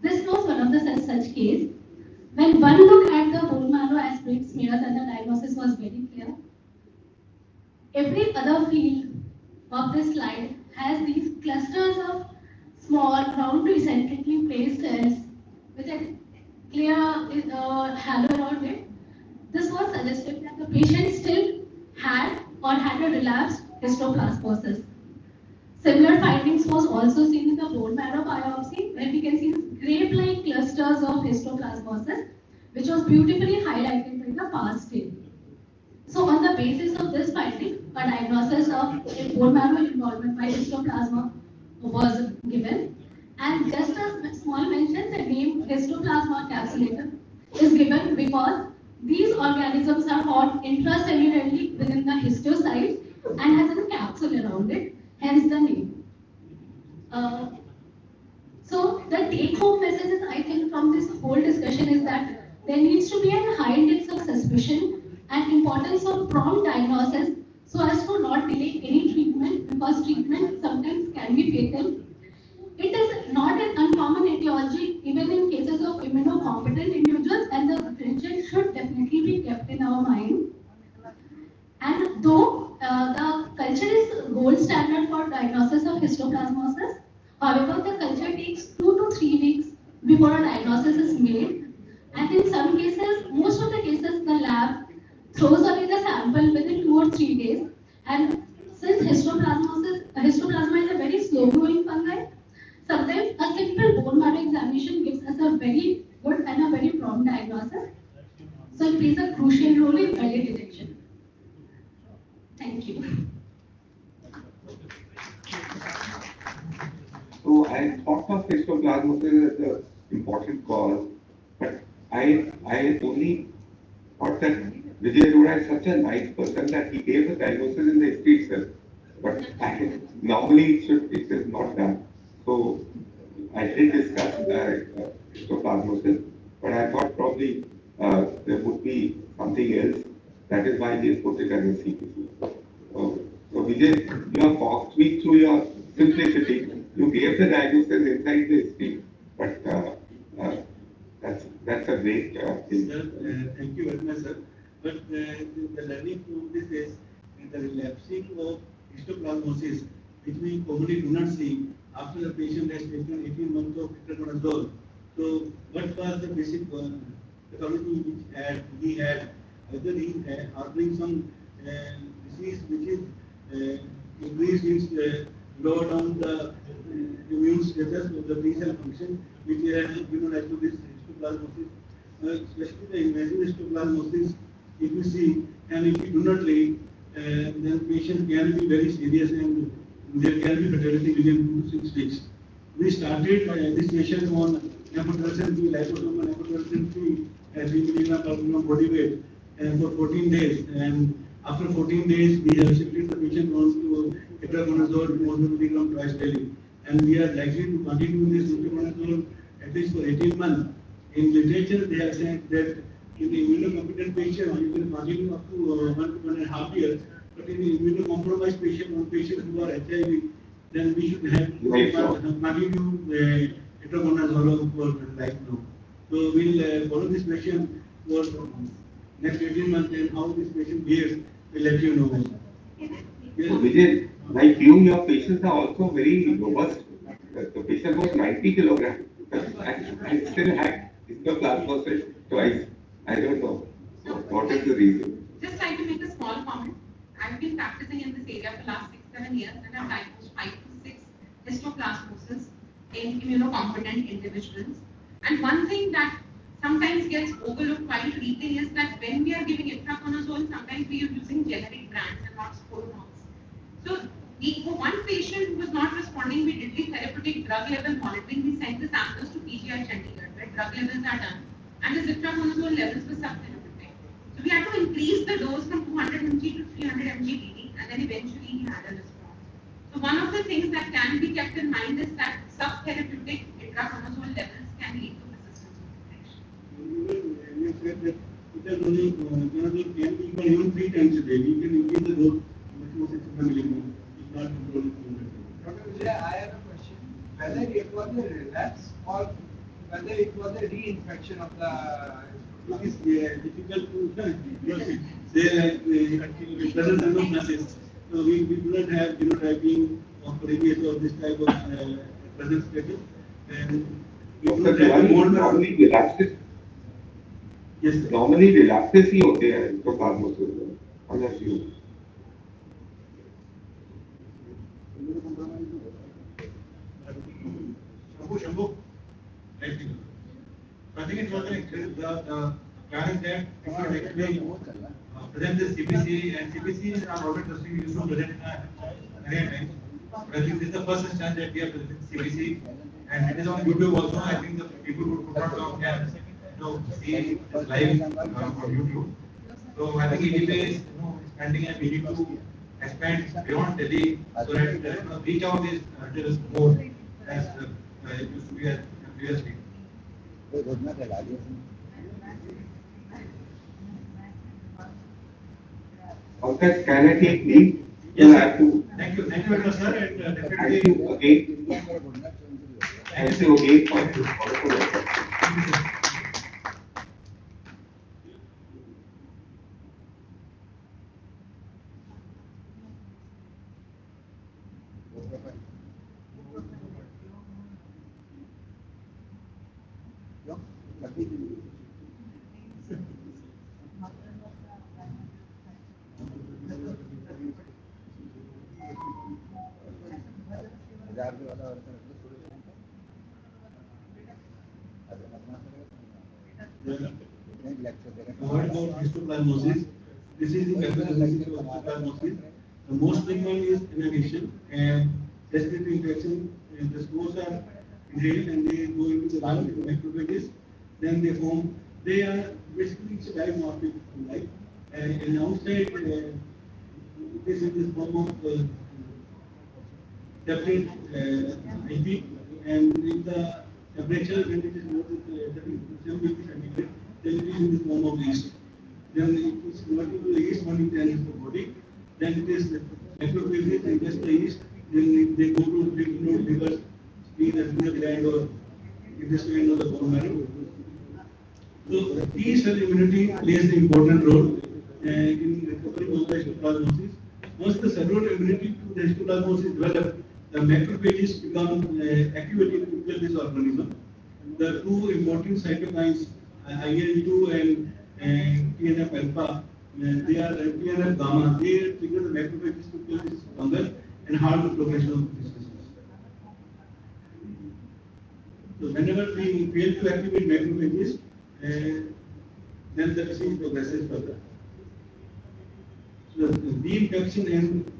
[SPEAKER 10] This was one of the such case. When one looked at the bone marrow aspirate smears and the diagnosis was very clear, every other field of this slide has these clusters of small, round to eccentrically placed cells with a clear halo around it. This was suggestive that the patient still had or had a relapsed histoplasmosis. Similar findings was also seen in the bone marrow biopsy, where we can see grape-like clusters of histoplasmosis, which was beautifully highlighted by the past table. So on the basis of this finding, a diagnosis of bone marrow involvement by histoplasma was given. And just a small mention, the name histoplasma capsulatum is given because these organisms are found intracellularly within the histiocyte and has a capsule around it, hence the name. So the take-home messages I think from this whole discussion is that there needs to be a high index of suspicion and importance of prompt diagnosis so as to not delay any treatment because treatment sometimes can be fatal. It is not an uncommon etiology even in cases of immunocompetent individuals and the differential should definitely be kept in our mind. And though the culture is gold standard for diagnosis of histoplasmosis, however, the culture takes 2 to 3 weeks before a diagnosis is made. And in some cases, most of the cases, the lab throws away the sample within 2 or 3 days. And since histoplasma is a very slow growing fungi, sometimes a simple bone marrow examination gives us a very good and a very prompt diagnosis. So it plays a crucial role in early detection. Thank you.
[SPEAKER 9] So I thought of histoplasmosis as an important cause, but I only thought that Vijay Arora is such a nice person that he gave the diagnosis in the history itself. But normally it is not done. So I did discuss histoplasmosis, but I thought probably there would be something else. That is why they put it as a CPC. So Vijay, you have walked me through your simplicity. You gave the diagnosis inside the history, but that's a great thing.
[SPEAKER 3] Sir, thank you very much, sir. But the learning from this is the relapsing of histoplasmosis, which we commonly do not see after the patient has taken 18 months of itraconazole. So, what was the basic pathology which he had? Whether he is harboring some disease which is increased in lower down the immune status of the B cell function, which has given rise to this histoplasmosis. Especially the invasive histoplasmosis, if you see, and if you do not treat, then patient can be very serious and there can be fatality within 2 to 6 weeks. We started this patient on amphotericin B, liposomal amphotericin B, 3 mg per kg body weight, and for 14 days. And after 14 days, we have shifted the patient on to itraconazole 100 mg twice daily. And we are likely to continue this itraconazole at least for 18 months. In literature, they have said that in the immunocompetent patient, you can continue up to 1 to 1.5 years. But in the immunocompromised patient, or patients who are HIV, then we should have continue itraconazole for life now. So we'll follow this patient for next 18 months, and how this patient behaves, we'll let you know.
[SPEAKER 9] Yes. Vijay, like you, your patients are also very robust. The patient was 90 kilograms. I still had histoplasmosis twice. I don't know. What is the reason?
[SPEAKER 6] Just trying to make a small comment. I've been practicing in this area for the last 6-7 years and I've diagnosed 5 to 6 histoplasmosis in immunocompetent individuals. And one thing that sometimes gets overlooked while treating is that when we are giving itraconazole, sometimes we are using generic brands and not sporonols. So for one patient who was not responding, we did the therapeutic drug level monitoring. We sent the samples to PGI Chandigarh where drug levels are done and the itraconazole levels were subtherapeutic. So we had to increase the dose from 200 mg to 300 mg daily and then eventually he had a response. So one of the things that can be kept in mind is that subtherapeutic itraconazole levels can lead to persistence of infection.
[SPEAKER 3] You said that itraconazole can be even 3 times a day. You can increase the dose to 600 milligrams. It's not controlled.
[SPEAKER 11] Dr. Vijay, I have a question. Whether it was a relapse or whether it was a reinfection of the...
[SPEAKER 3] It is difficult to say like present diagnosis. So we do not have genotyping of previous or this type of present status. And we do not have
[SPEAKER 9] normally relapses.
[SPEAKER 3] Yes, sir.
[SPEAKER 9] Normally relapses ही होते हैं histoplasmosis में. Unless you.
[SPEAKER 1] Shambhu. I think it was the
[SPEAKER 3] is that if you actually present the CBC, and CBC are already interesting, you should present many times. But I think this is the first instance that we have presented CBC, and it is on YouTube also. I think the people who could not come can see this live on YouTube. So I think EDP is expanding, and we need to expand beyond Delhi so that reach out is just more as it used to be as previously.
[SPEAKER 9] Okay, can I take leave?
[SPEAKER 3] Yes,
[SPEAKER 9] I have to.
[SPEAKER 3] Thank you very much, sir. And
[SPEAKER 9] Thank
[SPEAKER 3] definitely.
[SPEAKER 9] you again. Thank you again for this wonderful effort.
[SPEAKER 3] What about histoplasmosis? This is the pathogenesis of histoplasmosis. The most frequent is inhalation and respiratory infection, and the spores are inhaled and they go into the lung, macrophages. Then they form. They are basically it's a diagnostic, right? And outside, this is the form of separate IP, and if the temperature when it is more than 750 centigrade, then it is in the form of yeast. Then it is converted to the yeast when it enters the body. Then it is macrophages ingest the yeast. Then they go to lymph node, liver, spleen, adrenal gland, or intestine or the bone marrow. So T cell immunity plays an important role in recovering of the histoplasmosis. Once the cellular immunity to the histoplasmosis develops, the macrophages become activated to kill this organism. The two important cytokines, IL-2 and TNF alpha, they are TNF gamma. They trigger the macrophages to kill this fungus and halt the progression of this disease. So whenever we fail to activate macrophages, then the disease progresses further. So the reinfection and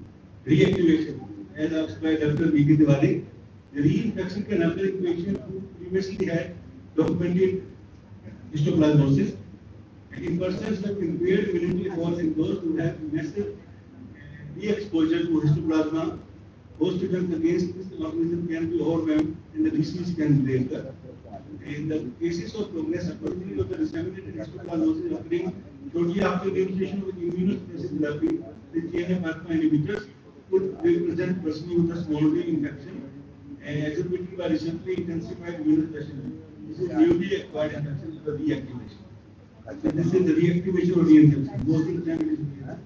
[SPEAKER 3] reactivation, as asked by Dr. V.K. Tiwari, the reinfection can occur in patients who previously had documented histoplasmosis, and in persons with impaired immunity or in those who have massive re-exposure to histoplasma, host defense against this organism can be overwhelmed and the disease can reoccur. In the cases of progressive particularly of the disseminated histoplasmosis occurring shortly after the initiation of immunosuppressive therapy, the TNF alpha inhibitors could represent worsening of the small infection and exacerbated by recently intensified immunosuppression. This is newly acquired infection, the reactivation. So this is the reactivation or reinfection. Most of the time it is here.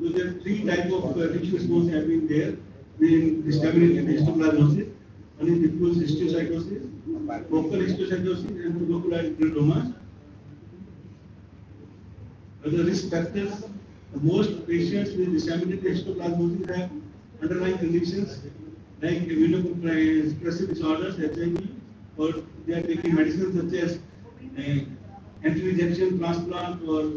[SPEAKER 3] So there are three types of tissue response have been there in disseminated histoplasmosis. One is diffuse histiocytosis, focal histiocytosis, and tuberculous gliomas. Other risk factors: most patients with disseminated histoplasmosis have underlying conditions like immunosuppressive disorders, HIV, or they are taking medicines such as anti-rejection transplant or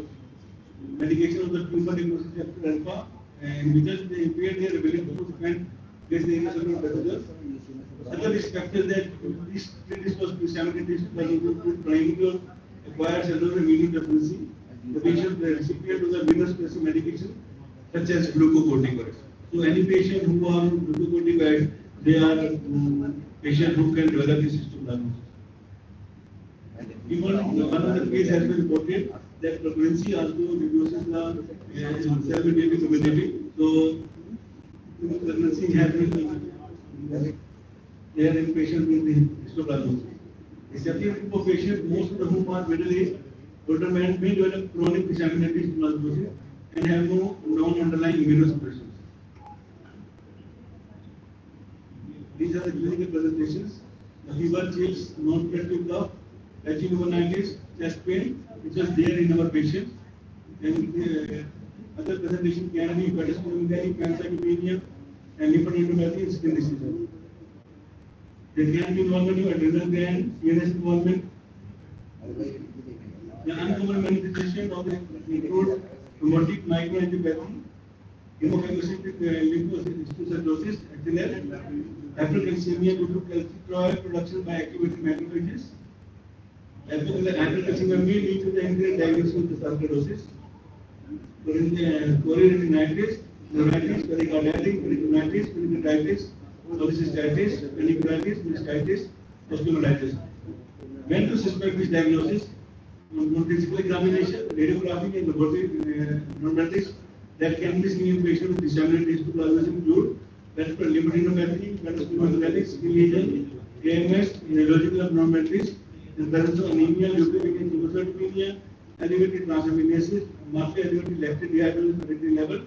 [SPEAKER 3] medication of the tumor necrosis factor alpha, and because they impair their ability to defend against the intracellular pathogens. Other risk factors that this was disseminated histoplasmosis primary or acquired cellular immunodeficiency. The patient recipient of the immunosuppressive medication such as glucocorticoids. So any patient who are on glucocorticoids, they are patients who can develop this histoplasmosis. Even one of the case has been reported that pregnancy also reduces the cell-mediated immunity. So pregnancy has been there in patients with histoplasmosis. The second group of patients, most of whom are middle-aged, older men may develop chronic disseminated histoplasmosis and have no known underlying immunosuppression. These are the clinical presentations. The fever, chills, non-protective cough, pneumonitis, chest pain, which is there in our patients. And other presentation can be catastrophic pancytopenia and lymphadenopathy and skin disease. There can be involvement of adrenal gland, CNS involvement, The uncommon manifestation of it include rheumatic microangiopathy, hemophagocytic lymphohistiocytosis, HLH, hypercalcemia due to calcitriol production by activated macrophages. Hypercalcemia may lead to the incorrect diagnosis of the sarcoidosis. Choroiditis, neuritis, pericarditis, peritonitis, pericarditis, cholecystitis, pancreatitis, meningitis, osteomyelitis. When to suspect this diagnosis? Physical examination, radiography, and laboratory abnormalities that can be seen in patients with disseminated histoplasmism include peripheral lymphadenopathy, splenomegaly, skin lesion, AMS, neurological abnormalities, the presence of anemia, leukemia, thrombocytopenia, elevated transaminases, markedly elevated lactate dehydrogenase level.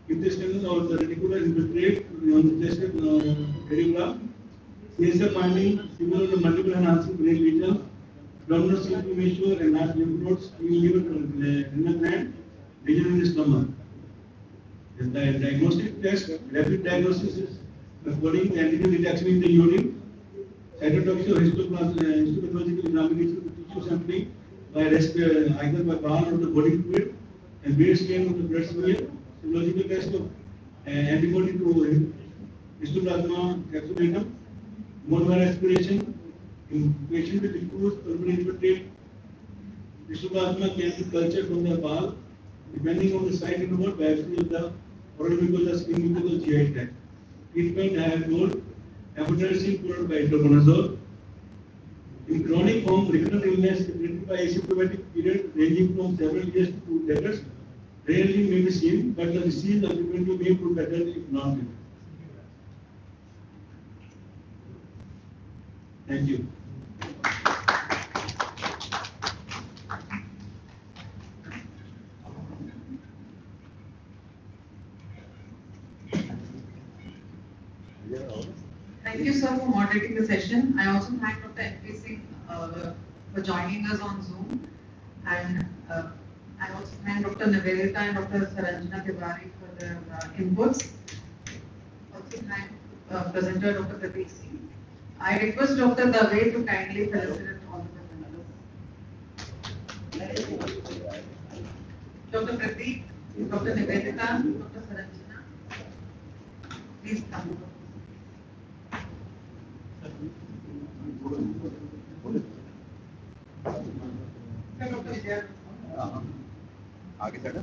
[SPEAKER 3] If the scan or the reticular infiltrate on the chest radiograph, CSF finding similar to multiple enhancing brain lesions, abdominal skin premature and large lymph nodes, renal gland, lesion in the stomach. The diagnostic test, rapid diagnosis is according to antigen detection in the urine, cytotoxic or histopathological examination of the tissue sampling by either by bowel or the body fluid, and base scan of the blood smear, serological test of antibody to histoplasma capsulatum, monomer aspiration. In patients with diffuse pulmonary infiltrate, histoplasma can be cultured from the bowel, depending on the site involved, biopsy of the oral mucosa, skin mucosa, GI tract. Treatment I have told, amphotericin followed by itraconazole. In chronic form, recurrent illness treated by asymptomatic period ranging from several years to 2 decades rarely may be seen, but the disease ultimately may prove better if not treated. Thank you.
[SPEAKER 2] Thank you, sir, for moderating the session. I also thank Dr. N.P. Singh for joining us on Zoom. And I also thank Dr. Nivedita and Dr. Saranjana Tiwari for their inputs. Also thank presenter Dr. Prateek Singh. I request Dr. Dave to kindly felicitate all the presenters. Dr. Prateek, Dr. Nivedita, Dr. Saranjana, please come.
[SPEAKER 11] आगे चलो